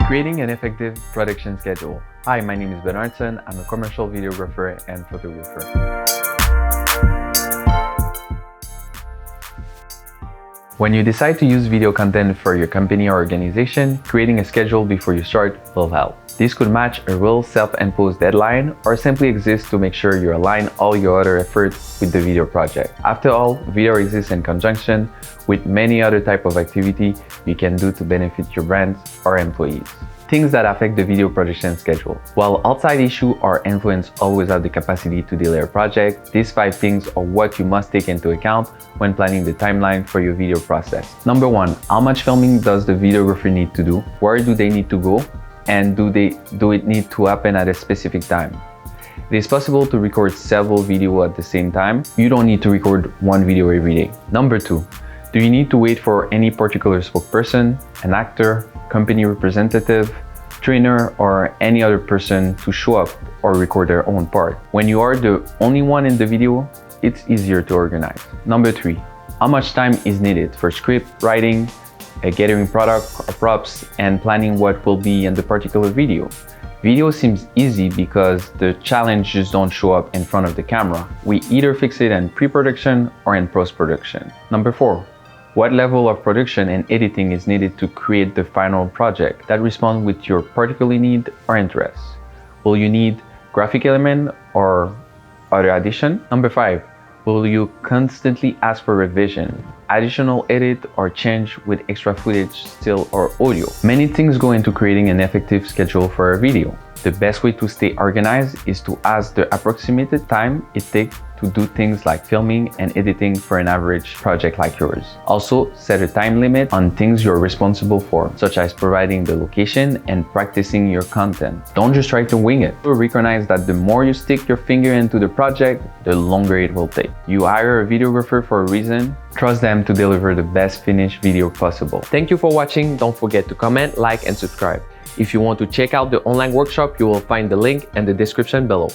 Creating an effective production schedule. Hi, my name is Bernardson. I'm a commercial videographer and photographer. When you decide to use video content for your company or organization, creating a schedule before you start will help. This could match a real self-imposed deadline or simply exist to make sure you align all your other efforts with the video project. After all, video exists in conjunction with many other types of activity you can do to benefit your brands or employees. Things that affect the video production schedule. While outside issues or influence always have the capacity to delay a project, these 5 things are what you must take into account when planning the timeline for your video process. Number 1, how much filming does the videographer need to do? Where do they need to go? And do it need to happen at a specific time? It is possible to record several videos at the same time. You don't need to record one video every day. Number 2, do you need to wait for any particular spokesperson, an actor, company representative, trainer, or any other person to show up or record their own part? When you are the only one in the video, it's easier to organize. Number 3, how much time is needed for script writing, gathering product or props, and planning what will be in the particular video? Video seems easy because the challenges don't show up in front of the camera. We either fix it in pre-production or in post-production. Number 4, what level of production and editing is needed to create the final project that responds with your particular need or interest? Will you need graphic element or other addition? Number 5, will you constantly ask for revision, additional edit or change with extra footage, still or audio? Many things go into creating an effective schedule for a video. The best way to stay organized is to ask the approximated time it takes to do things like filming and editing for an average project like yours. Also, set a time limit on things you're responsible for, such as providing the location and practicing your content. Don't just try to wing it. Recognize that the more you stick your finger into the project, the longer it will take. You hire a videographer for a reason. Trust them to deliver the best finished video possible. Thank you for watching. Don't forget to comment, like, and subscribe. If you want to check out the online workshop, you will find the link in the description below.